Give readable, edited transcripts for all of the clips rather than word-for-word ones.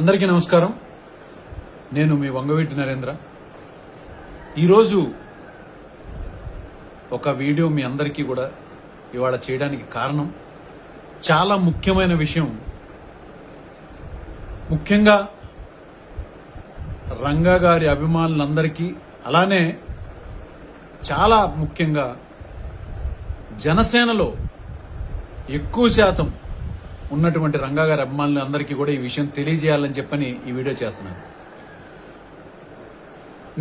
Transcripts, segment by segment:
అందరికీ నమస్కారం. నేను మీ వంగవీటి నరేంద్ర. ఈరోజు ఒక వీడియో మీ అందరికీ కూడా ఇవాళ చేయడానికి కారణం చాలా ముఖ్యమైన విషయం. ముఖ్యంగా రంగా గారి అభిమానులందరికీ, అలానే చాలా ముఖ్యంగా జనసేనలో ఎక్కువ శాతం ఉన్నటువంటి రంగా గారి అభిమానులందరికీ కూడా ఈ విషయం తెలియజేయాలని చెప్పని ఈ వీడియో చేస్తున్నాను.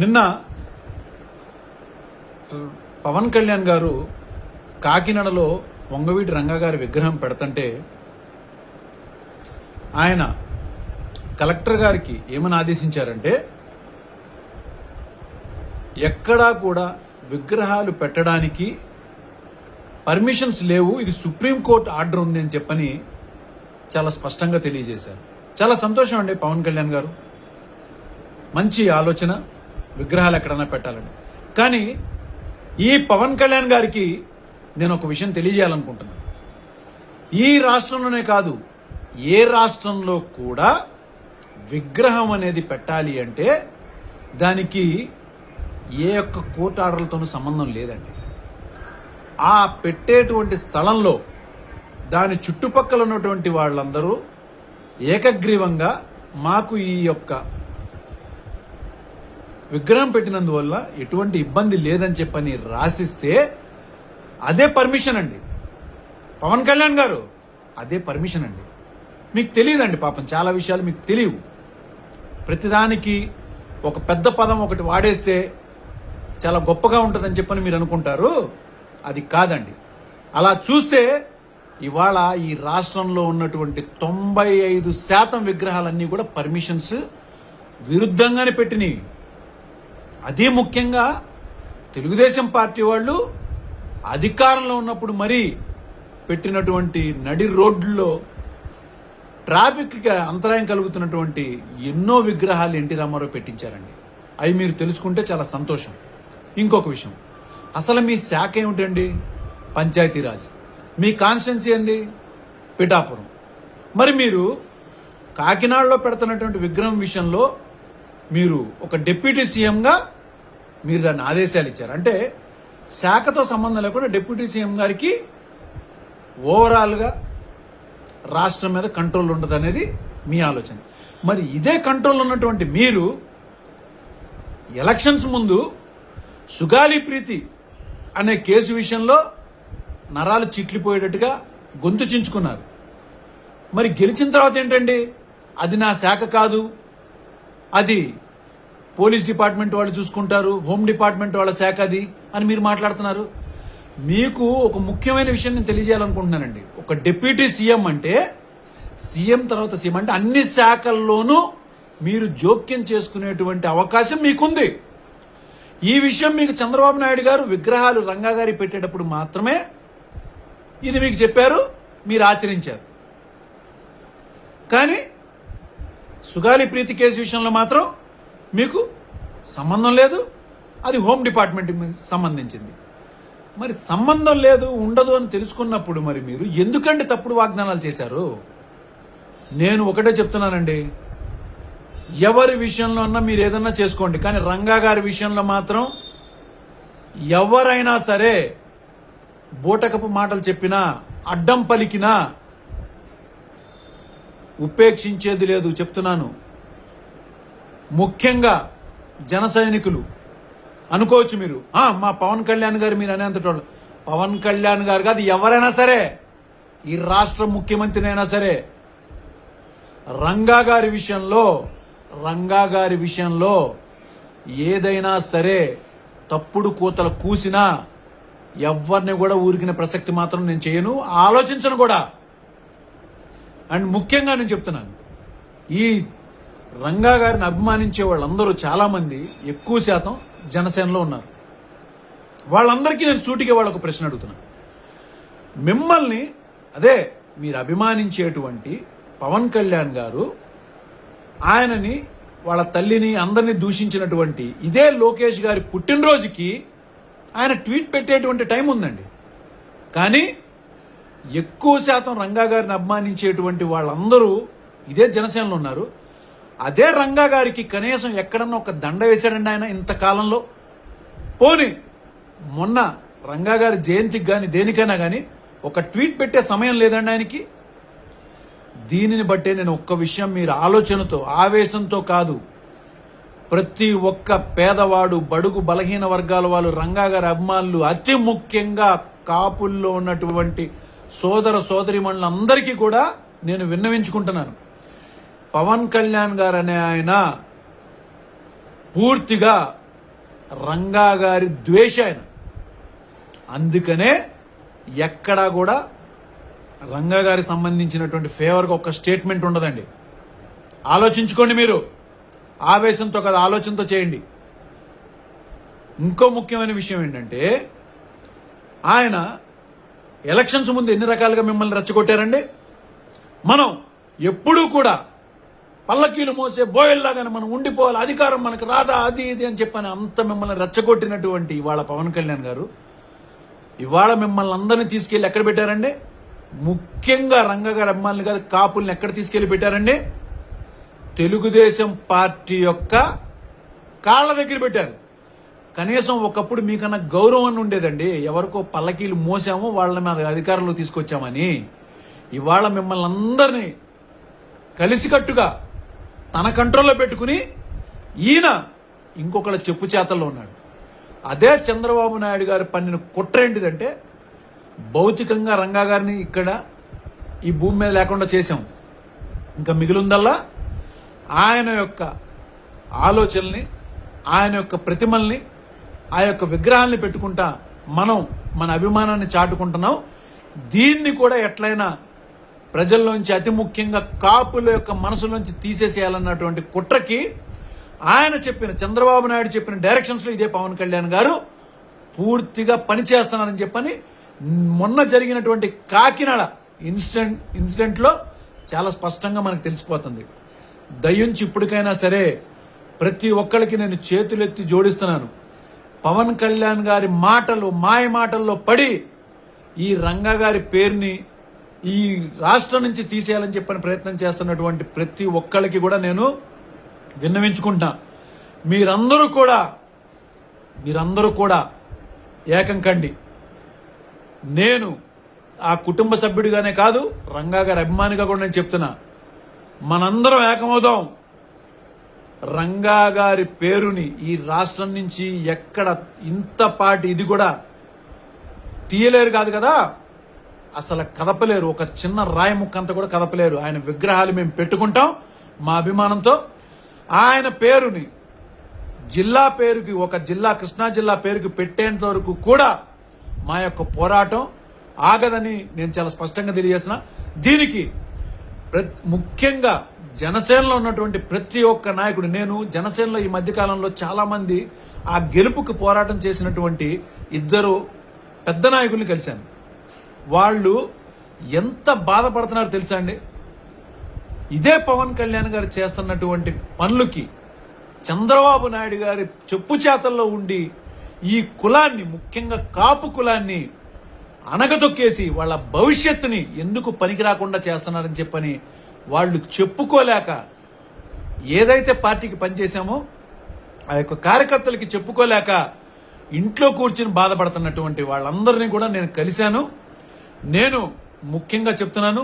నిన్న పవన్ కళ్యాణ్ గారు కాకినాడలో వంగవీటి రంగా గారి విగ్రహం పెడుతుంటే ఆయన కలెక్టర్ గారికి ఏమని ఆదేశించారంటే, ఎక్కడా కూడా విగ్రహాలు పెట్టడానికి పర్మిషన్స్ లేవు, ఇది సుప్రీంకోర్టు ఆర్డర్ ఉంది అని చెప్పని చాలా స్పష్టంగా తెలియజేశారు. చాలా సంతోషం అండి పవన్ కళ్యాణ్ గారు, మంచి ఆలోచన, విగ్రహాలు ఎక్కడైనా పెట్టాలని. కానీ ఈ పవన్ కళ్యాణ్ గారికి నేను ఒక విషయం తెలియజేయాలనుకుంటున్నాను. ఈ రాష్ట్రంలోనే కాదు, ఏ రాష్ట్రంలో కూడా విగ్రహం అనేది పెట్టాలి అంటే దానికి ఏ ఒక్క కోర్టు ఆర్డర్లతోనూ సంబంధం లేదండి. ఆ పెట్టేటువంటి స్థలంలో దాని చుట్టుపక్కల ఉన్నటువంటి వాళ్ళందరూ ఏకగ్రీవంగా మాకు ఈ యొక్క విగ్రహం పెట్టినందువల్ల ఎటువంటి ఇబ్బంది లేదని చెప్పని రాసిస్తే అదే పర్మిషన్ అండి. పవన్ కళ్యాణ్ గారు, అదే పర్మిషన్ అండి. మీకు తెలియదండి పాపం, చాలా విషయాలు మీకు తెలియవు. ప్రతిదానికి ఒక పెద్ద పదం ఒకటి వాడేస్తే చాలా గొప్పగా ఉంటుందని చెప్పని మీరు అనుకుంటారు. అది కాదండి. అలా చూస్తే ఇవాళ ఈ రాష్ట్రంలో ఉన్నటువంటి 95% విగ్రహాలన్నీ కూడా పర్మిషన్స్ విరుద్ధంగానే పెట్టినవి. అదే ముఖ్యంగా తెలుగుదేశం పార్టీ వాళ్ళు అధికారంలో ఉన్నప్పుడు మరీ పెట్టినటువంటి నడి రోడ్లలో ట్రాఫిక్కి అంతరాయం కలుగుతున్నటువంటి ఎన్నో విగ్రహాలు ఎన్టీ రామారావు పెట్టించారండి. అవి మీరు తెలుసుకుంటే చాలా సంతోషం. ఇంకొక విషయం, అసలు మీ శాఖ ఏమిటండి? పంచాయతీరాజ్. మీ కాన్స్టిట్యున్సీ అండి పిఠాపురం. మరి మీరు కాకినాడలో పెడుతున్నటువంటి విగ్రహం విషయంలో మీరు ఒక డిప్యూటీ సీఎంగా మీరు దాన్ని ఆదేశాలు ఇచ్చారు. అంటే శాఖతో సంబంధం లేకుండా డిప్యూటీ సీఎం గారికి ఓవరాల్గా రాష్ట్రం మీద కంట్రోల్ ఉండదు అనేది మీ ఆలోచన. మరి ఇదే కంట్రోల్ ఉన్నటువంటి మీరు ఎలక్షన్స్ ముందు సుగాలి ప్రీతి అనే కేసు విషయంలో నరాలు చిట్లిపోయేటట్టుగా గొంతు చించుకున్నారు. మరి గెలిచిన తర్వాత ఏంటండి, అది నా శాఖ కాదు, అది పోలీస్ డిపార్ట్మెంట్ వాళ్ళు చూసుకుంటారు, హోమ్ డిపార్ట్మెంట్ వాళ్ళ శాఖ అది అని మీరు మాట్లాడుతున్నారు. మీకు ఒక ముఖ్యమైన విషయం నేను తెలియజేయాలనుకుంటున్నానండి. ఒక డిప్యూటీ సీఎం అంటే, సీఎం తర్వాత సీఎం అంటే అన్ని శాఖల్లోనూ మీరు జోక్యం చేసుకునేటువంటి అవకాశం మీకుంది. ఈ విషయం మీకు చంద్రబాబు నాయుడు గారు విగ్రహాలు రంగా గారి పెట్టేటప్పుడు మాత్రమే ఇది మీకు చెప్పారు, మీరు ఆచరించారు. కానీ సుగాలి ప్రీతి కేసు విషయంలో మాత్రం మీకు సంబంధం లేదు, అది హోమ్ డిపార్ట్మెంట్కి సంబంధించింది. మరి సంబంధం లేదు, ఉండదు అని తెలుసుకున్నప్పుడు మరి మీరు ఎందుకండి తప్పుడు వాగ్దానాలు చేశారు? నేను ఒకటే చెప్తున్నానండి, ఎవరి విషయంలో అన్నా మీరు ఏదన్నా చేసుకోండి, కానీ రంగా గారి విషయంలో మాత్రం ఎవరైనా సరే బూటకపు మాటలు చెప్పినా, అడ్డం పలికినా ఉపేక్షించేది లేదు. చెప్తున్నాను. ముఖ్యంగా జన సైనికులు అనుకోవచ్చు మీరు, మా పవన్ కళ్యాణ్ గారు మీరు అనేంతటోళ్ళు. పవన్ కళ్యాణ్ గారు కాదు, ఎవరైనా సరే, ఈ రాష్ట్ర ముఖ్యమంత్రినైనా సరే, రంగా గారి విషయంలో ఏదైనా సరే తప్పుడు కూతలు కూసినా ఎవరిని కూడా ఊరికిన ప్రసక్తి మాత్రం నేను చేయను, ఆలోచించను కూడా. అండ్ ముఖ్యంగా నేను చెప్తున్నాను, ఈ రంగా గారిని అభిమానించే వాళ్ళందరూ చాలామంది ఎక్కువ శాతం జనసేనలో ఉన్నారు. వాళ్ళందరికీ నేను సూటిగా వాళ్ళకు ప్రశ్న అడుగుతున్నాను. మిమ్మల్ని, అదే మీరు అభిమానించేటువంటి పవన్ కళ్యాణ్ గారు ఆయనని, వాళ్ళ తల్లిని, అందరినీ దూషించినటువంటి ఇదే లోకేష్ గారి పుట్టినరోజుకి ఆయన ట్వీట్ పెట్టేటువంటి టైం ఉందండి. కానీ ఎక్కువ శాతం రంగా గారిని అభిమానించేటువంటి వాళ్ళందరూ ఇదే జనసేనలో ఉన్నారు. అదే రంగా గారికి కనీసం ఎక్కడన్నా ఒక దండ వేశాడండి ఆయన ఇంతకాలంలో? పోనీ మొన్న రంగా గారి జయంతికి కానీ దేనికైనా కానీ ఒక ట్వీట్ పెట్టే సమయం లేదండి ఆయనకి? దీనిని బట్టే నేను ఒక్క విషయం, మీరు ఆలోచనతో ఆవేశంతో కాదు, ప్రతి ఒక్క పేదవాడు, బడుగు బలహీన వర్గాల వాళ్ళు, రంగా గారి అభిమానులు, అతి ముఖ్యంగా కాపుల్లో ఉన్నటువంటి సోదర సోదరిమణులందరికీ కూడా నేను విన్నవించుకుంటున్నాను. పవన్ కళ్యాణ్ గారు అనే ఆయన పూర్తిగా రంగా గారి ద్వేష ఆయన. అందుకనే ఎక్కడా కూడా రంగా గారికి సంబంధించినటువంటి ఫేవర్గా ఒక స్టేట్మెంట్ ఉండదండి. ఆలోచించుకోండి మీరు, ఆవేశంతో కదా, ఆలోచనతో చేయండి. ఇంకో ముఖ్యమైన విషయం ఏంటంటే, ఆయన ఎలక్షన్స్ ముందు ఎన్ని రకాలుగా మిమ్మల్ని రెచ్చగొట్టారండి. మనం ఎప్పుడూ కూడా పల్లకీలు మోసే బోయల్లాగానే మనం ఉండిపోవాలి, అధికారం మనకు రాదా, అది ఇది అని చెప్పని అంత మిమ్మల్ని రెచ్చగొట్టినటువంటి ఇవాళ పవన్ కళ్యాణ్ గారు ఇవాళ మిమ్మల్ని అందరినీ తీసుకెళ్లి ఎక్కడ పెట్టారండి? ముఖ్యంగా రంగా గారి అభిమానులు కాదు, కాపుల్ని ఎక్కడ తీసుకెళ్లి పెట్టారండి? తెలుగుదేశం పార్టీ యొక్క కాళ్ళ దగ్గర పెట్టారు. కనీసం ఒకప్పుడు మీకన్నా గౌరవం ఉండేదండి. ఎవరికో పల్లకీలు మోసామో వాళ్ళ మీద అధికారంలో తీసుకొచ్చామని. ఇవాళ మిమ్మల్ని అందరినీ కలిసికట్టుగా తన కంట్రోల్లో పెట్టుకుని ఈయన ఇంకొకళ్ళ చెప్పు చేతల్లో ఉన్నాడు. అదే చంద్రబాబు నాయుడు గారు పన్నిన కుట్ర ఏంటిదంటే, భౌతికంగా రంగా గారిని ఇక్కడ ఈ భూమి మీద లేకుండా చేశాం. ఇంకా మిగిలిందల్లా ఆయన యొక్క ఆలోచనల్ని, ఆయన యొక్క ప్రతిమల్ని, ఆ యొక్క విగ్రహాల్ని పెట్టుకుంటా మనం మన అభిమానాన్ని చాటుకుంటున్నాం. దీన్ని కూడా ఎట్లయినా ప్రజల్లోంచి, అతి ముఖ్యంగా కాపుల యొక్క మనసులోంచి తీసేసేయాలన్నటువంటి కుట్రకి ఆయన చెప్పిన, చంద్రబాబు నాయుడు చెప్పిన డైరెక్షన్స్లో ఇదే పవన్ కళ్యాణ్ గారు పూర్తిగా పనిచేస్తున్నారని చెప్పని మొన్న జరిగినటువంటి కాకినాడ ఇన్సిడెంట్లో చాలా స్పష్టంగా మనకు తెలిసిపోతుంది. దయ్యుంచి ఇప్పటికైనా సరే ప్రతి ఒక్కరికి నేను చేతులెత్తి జోడిస్తున్నాను. పవన్ కళ్యాణ్ గారి మాటలు, మాయ మాటల్లో పడి ఈ రంగా గారి పేరుని ఈ రాష్ట్రం నుంచి తీసేయాలని చెప్పని ప్రయత్నం చేస్తున్నటువంటి ప్రతి ఒక్కరికి కూడా నేను విన్నవించుకుంటా. మీరందరూ కూడా ఏకం కండి. నేను ఆ కుటుంబ సభ్యుడిగానే కాదు, రంగా గారి అభిమానిగా కూడా నేను చెప్తున్నా, మనందరం ఏకమవుదాం. రంగా గారి పేరుని ఈ రాష్ట్రం నుంచి ఎక్కడ ఇంతపాటి ఇది కూడా తీయలేరు కాదు కదా, అసలు కదపలేరు. ఒక చిన్న రాయి ముక్కంతా కూడా కదపలేరు. ఆయన విగ్రహాలు మేము పెట్టుకుంటాం మా అభిమానంతో. ఆయన పేరుని జిల్లా పేరుకి, ఒక జిల్లా, కృష్ణా జిల్లా పేరుకి పెట్టేంత వరకు కూడా మా యొక్క పోరాటం ఆగదని నేను చాలా స్పష్టంగా తెలియజేసిన. దీనికి ముఖ్యంగా జనసేనలో ఉన్నటువంటి ప్రతి ఒక్క నాయకుడు, నేను జనసేనలో ఈ మధ్యకాలంలో చాలా మంది ఆ గెలుపుకి పోరాటం చేసినటువంటి ఇద్దరు పెద్ద నాయకుల్ని కలిశాను. వాళ్ళు ఎంత బాధపడుతున్నారో తెలుసా అండి? ఇదే పవన్ కళ్యాణ్ గారు చేస్తున్నటువంటి పనులకి చంద్రబాబు నాయుడు గారి చెప్పు చేతల్లో ఉండి ఈ కులాన్ని, ముఖ్యంగా కాపు కులాన్ని అనగదొక్కేసి వాళ్ళ భవిష్యత్తుని ఎందుకు పనికి రాకుండా చేస్తున్నారని చెప్పని వాళ్ళు చెప్పుకోలేక, ఏదైతే పార్టీకి పనిచేశామో ఆ యొక్క కార్యకర్తలకి చెప్పుకోలేక ఇంట్లో కూర్చుని బాధపడుతున్నటువంటి వాళ్ళందరినీ కూడా నేను కలిశాను. నేను ముఖ్యంగా చెప్తున్నాను,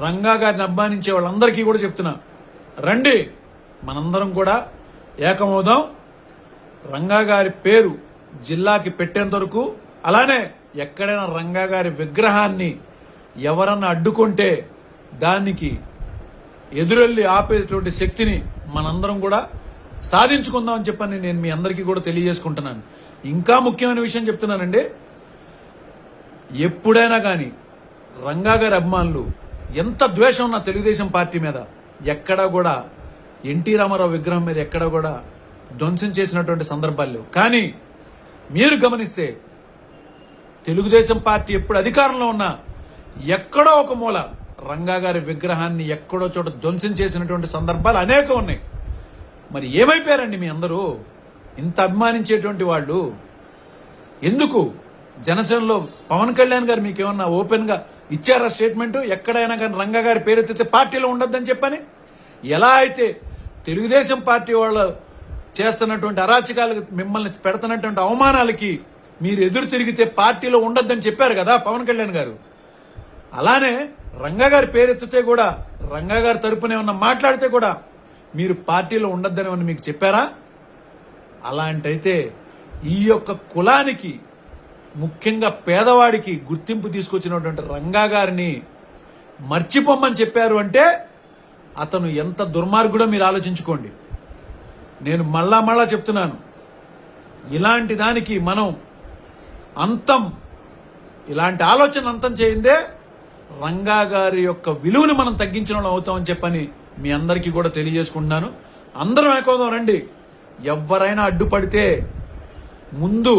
రంగా గారిని అభిమానించే వాళ్ళందరికీ కూడా చెప్తున్నా, రండి మనందరం కూడా ఏకమవుదాం. రంగా గారి పేరు జిల్లాకి పెట్టేంత వరకు, అలానే ఎక్కడైనా రంగా గారి విగ్రహాన్ని ఎవరన్నా అడ్డుకుంటే దానికి ఎదురెళ్ళి ఆపేటువంటి శక్తిని మనందరం కూడా సాధించుకుందాం అని చెప్పని నేను మీ అందరికీ కూడా తెలియజేసుకుంటున్నాను. ఇంకా ముఖ్యమైన విషయం చెప్తున్నానండి, ఎప్పుడైనా కానీ రంగా గారి అభిమానులు ఎంత ద్వేషం ఉన్న తెలుగుదేశం పార్టీ మీద ఎక్కడా కూడా ఎన్టీ రామారావు విగ్రహం మీద ఎక్కడా కూడా ధ్వంసం చేసినటువంటి సందర్భాలు లేవు. కానీ మీరు గమనిస్తే తెలుగుదేశం పార్టీ ఎప్పుడు అధికారంలో ఉన్నా ఎక్కడో ఒక మూల రంగా గారి విగ్రహాన్ని ఎక్కడో చోట ధ్వంసం చేసినటువంటి సందర్భాలు అనేకం ఉన్నాయి. మరి ఏమైపోయారండి మీ అందరూ? ఇంత అభిమానించేటువంటి వాళ్ళు ఎందుకు? జనసేనలో పవన్ కళ్యాణ్ గారు మీకేమన్నా ఓపెన్గా ఇచ్చారా స్టేట్మెంట్? ఎక్కడైనా కానీ రంగా గారి పేరెత్తితే పార్టీలో ఉండొద్దని చెప్పని. ఎలా అయితే తెలుగుదేశం పార్టీ వాళ్ళు చేస్తున్నటువంటి అరాచకాలకు, మిమ్మల్ని పెడుతున్నటువంటి అవమానాలకి మీరు ఎదురు తిరిగితే పార్టీలో ఉండొద్దని చెప్పారు కదా పవన్ కళ్యాణ్ గారు. అలానే రంగా గారి పేరెత్తితే కూడా, రంగా గారి తరపున ఏమన్నా మాట్లాడితే కూడా మీరు పార్టీలో ఉండొద్దని ఏమన్నా మీకు చెప్పారా? అలాంటైతే ఈ యొక్క కులానికి, ముఖ్యంగా పేదవాడికి గుర్తింపు తీసుకొచ్చినటువంటి రంగా గారిని మర్చిపోమ్మని చెప్పారు అంటే అతను ఎంత దుర్మార్గుడో మీరు ఆలోచించుకోండి. నేను మళ్ళా చెప్తున్నాను, ఇలాంటి దానికి మనం అంతం, ఇలాంటి ఆలోచన అంతం చేయిందే రంగా గారి యొక్క విలువను మనం తగ్గించిన వాళ్ళం అవుతామని చెప్పని మీ అందరికీ కూడా తెలియజేసుకుంటున్నాను. అందరం ఏకవుదాం రండి. ఎవరైనా అడ్డుపడితే ముందు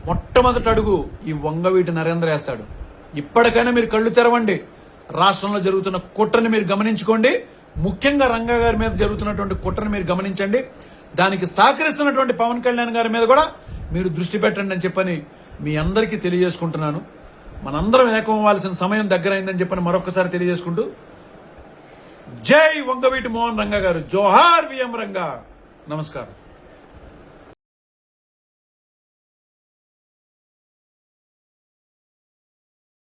మొట్టమొదటి అడుగు ఈ వంగవీటి నరేంద్ర వేస్తాడు. ఇప్పటికైనా మీరు కళ్ళు తెరవండి. రాష్ట్రంలో జరుగుతున్న కుట్రని మీరు గమనించుకోండి. ముఖ్యంగా రంగా గారి మీద జరుగుతున్నటువంటి కుట్రని మీరు గమనించండి. దానికి సహకరిస్తున్నటువంటి పవన్ కళ్యాణ్ గారి మీద కూడా మీరు దృష్టి పెట్టండి అని చెప్పని మీ అందరికీ తెలియజేసుకుంటున్నాను. మనందరం ఏకం అవ్వాల్సిన సమయం దగ్గరైందని చెప్పని మరొకసారి తెలియజేసుకుంటూ, జై వంగవీటి మోహన్ రంగా గారు, జోహార్ విఎం రంగా. నమస్కారం.